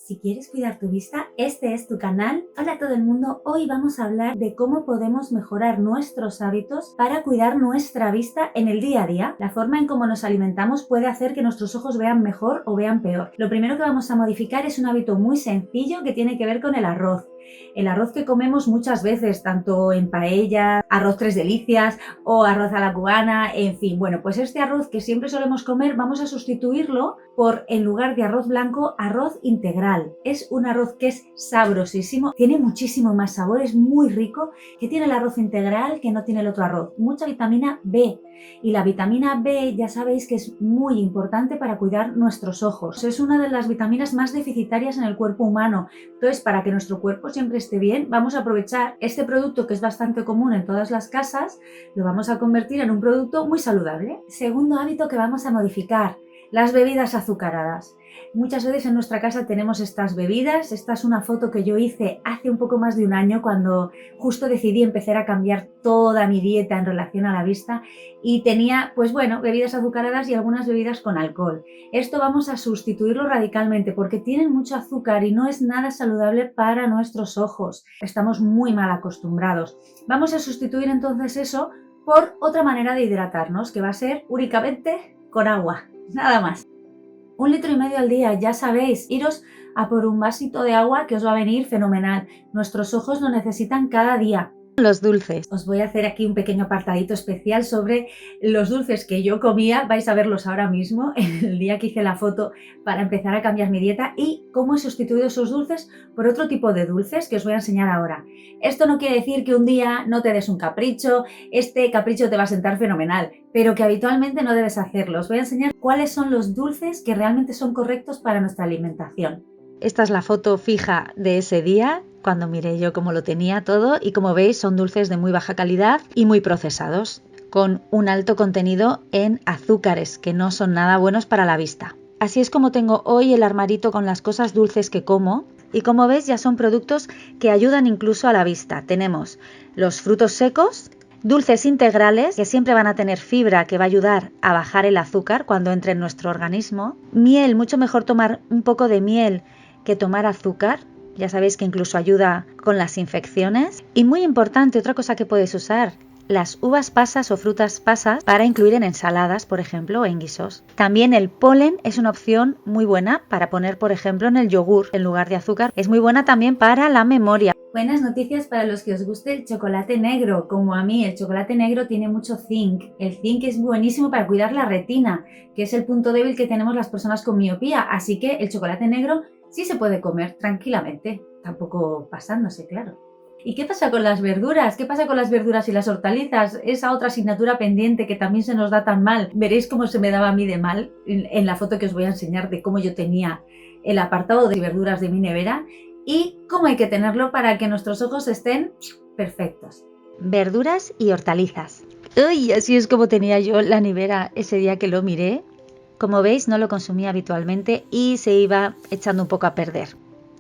Si quieres cuidar tu vista, este es tu canal. Hola a todo el mundo, hoy vamos a hablar de cómo podemos mejorar nuestros hábitos para cuidar nuestra vista en el día a día. La forma en cómo nos alimentamos puede hacer que nuestros ojos vean mejor o vean peor. Lo primero que vamos a modificar es un hábito muy sencillo que tiene que ver con el arroz. El arroz que comemos muchas veces, tanto en paella, arroz tres delicias o arroz a la cubana, en fin. Bueno, pues este arroz que siempre solemos comer vamos a sustituirlo por, en lugar de arroz blanco, arroz integral. Es un arroz que es sabrosísimo, tiene muchísimo más sabor, es muy rico, que tiene el arroz integral que no tiene el otro arroz. Mucha vitamina B. Y la vitamina B ya sabéis que es muy importante para cuidar nuestros ojos. Es una de las vitaminas más deficitarias en el cuerpo humano. Entonces, para que nuestro cuerpo siempre esté bien, vamos a aprovechar este producto que es bastante común en todas las casas, lo vamos a convertir en un producto muy saludable. Segundo hábito que vamos a modificar: las bebidas azucaradas. Muchas veces en nuestra casa tenemos estas bebidas. Esta es una foto que yo hice hace un poco más de un año cuando justo decidí empezar a cambiar toda mi dieta en relación a la vista y tenía, pues bueno, bebidas azucaradas y algunas bebidas con alcohol. Esto vamos a sustituirlo radicalmente porque tienen mucho azúcar y no es nada saludable para nuestros ojos. Estamos muy mal acostumbrados. Vamos a sustituir entonces eso por otra manera de hidratarnos, que va a ser únicamente con agua, nada más. 1,5 litros al día, ya sabéis, iros a por un vasito de agua que os va a venir fenomenal. Nuestros ojos lo necesitan cada día. Los dulces. Os voy a hacer aquí un pequeño apartadito especial sobre los dulces que yo comía. Vais a verlos ahora mismo, el día que hice la foto para empezar a cambiar mi dieta, y cómo he sustituido esos dulces por otro tipo de dulces que os voy a enseñar ahora. Esto no quiere decir que un día no te des un capricho, este capricho te va a sentar fenomenal, pero que habitualmente no debes hacerlo. Os voy a enseñar cuáles son los dulces que realmente son correctos para nuestra alimentación. Esta es la foto fija de ese día, cuando miré yo cómo lo tenía todo, y como veis son dulces de muy baja calidad y muy procesados, con un alto contenido en azúcares que no son nada buenos para la vista. Así es como tengo hoy el armarito con las cosas dulces que como, y como veis ya son productos que ayudan incluso a la vista. Tenemos los frutos secos, dulces integrales que siempre van a tener fibra que va a ayudar a bajar el azúcar cuando entre en nuestro organismo, miel, mucho mejor tomar un poco de miel que tomar azúcar. Ya sabéis que incluso ayuda con las infecciones. Y muy importante, otra cosa que podéis usar, las uvas pasas o frutas pasas para incluir en ensaladas, por ejemplo, o en guisos. También el polen es una opción muy buena para poner, por ejemplo, en el yogur en lugar de azúcar. Es muy buena también para la memoria. Buenas noticias para los que os guste el chocolate negro. Como a mí, el chocolate negro tiene mucho zinc. El zinc es buenísimo para cuidar la retina, que es el punto débil que tenemos las personas con miopía. Así que el chocolate negro sí se puede comer tranquilamente, tampoco pasándose, claro. ¿Y qué pasa con las verduras? ¿Qué pasa con las verduras y las hortalizas? Esa otra asignatura pendiente que también se nos da tan mal. Veréis cómo se me daba a mí de mal en la foto que os voy a enseñar de cómo yo tenía el apartado de verduras de mi nevera y cómo hay que tenerlo para que nuestros ojos estén perfectos. Verduras y hortalizas. Uy, así es como tenía yo la nevera ese día que lo miré. Como veis, no lo consumía habitualmente y se iba echando un poco a perder.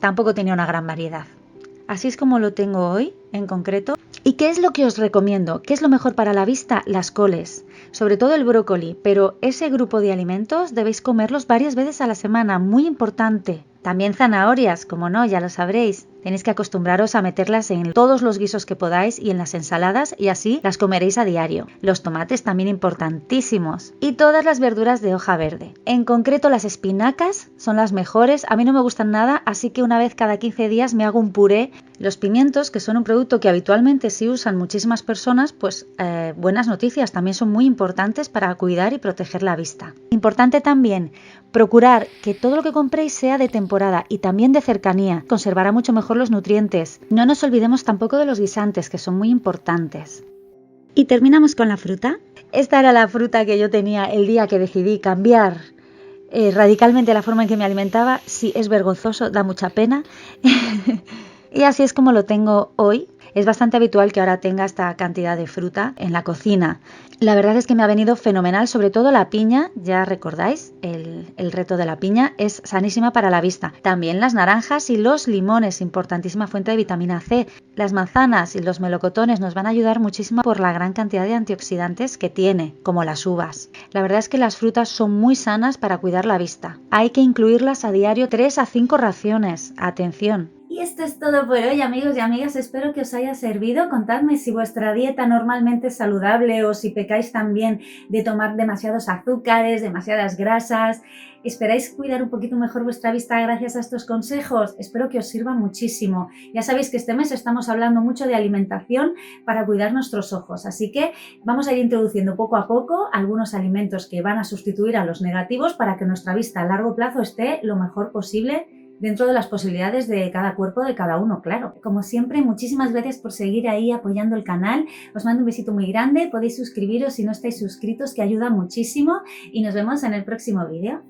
Tampoco tenía una gran variedad. Así es como lo tengo hoy, en concreto. ¿Y qué es lo que os recomiendo? ¿Qué es lo mejor para la vista? Las coles, sobre todo el brócoli, pero ese grupo de alimentos debéis comerlos varias veces a la semana, muy importante. También zanahorias, como no, ya lo sabréis. Tenéis que acostumbraros a meterlas en todos los guisos que podáis y en las ensaladas, y así las comeréis a diario. Los tomates también importantísimos. Y todas las verduras de hoja verde. En concreto las espinacas son las mejores. A mí no me gustan nada, así que una vez cada 15 días me hago un puré. Los pimientos, que son un producto que habitualmente sí usan muchísimas personas, pues buenas noticias, también son muy importantes para cuidar y proteger la vista. Importante también procurar que todo lo que compréis sea de temporada y también de cercanía. Conservará mucho mejor los nutrientes. No nos olvidemos tampoco de los guisantes, que son muy importantes. Y terminamos con la fruta. Esta era la fruta que yo tenía el día que decidí cambiar radicalmente la forma en que me alimentaba. Sí, es vergonzoso, da mucha pena. Y así es como lo tengo hoy. Es bastante habitual que ahora tenga esta cantidad de fruta en la cocina. La verdad es que me ha venido fenomenal, sobre todo la piña, ya recordáis, el reto de la piña es sanísima para la vista. También las naranjas y los limones, importantísima fuente de vitamina C. Las manzanas y los melocotones nos van a ayudar muchísimo por la gran cantidad de antioxidantes que tiene, como las uvas. La verdad es que las frutas son muy sanas para cuidar la vista. Hay que incluirlas a diario 3 a 5 raciones. Atención. Y esto es todo por hoy, amigos y amigas. Espero que os haya servido. Contadme si vuestra dieta normalmente es saludable o si pecáis también de tomar demasiados azúcares, demasiadas grasas. ¿Esperáis cuidar un poquito mejor vuestra vista gracias a estos consejos? Espero que os sirva muchísimo. Ya sabéis que este mes estamos hablando mucho de alimentación para cuidar nuestros ojos, así que vamos a ir introduciendo poco a poco algunos alimentos que van a sustituir a los negativos para que nuestra vista a largo plazo esté lo mejor posible dentro de las posibilidades de cada cuerpo de cada uno, claro. Como siempre, muchísimas gracias por seguir ahí apoyando el canal. Os mando un besito muy grande. Podéis suscribiros si no estáis suscritos, que ayuda muchísimo. Y nos vemos en el próximo vídeo.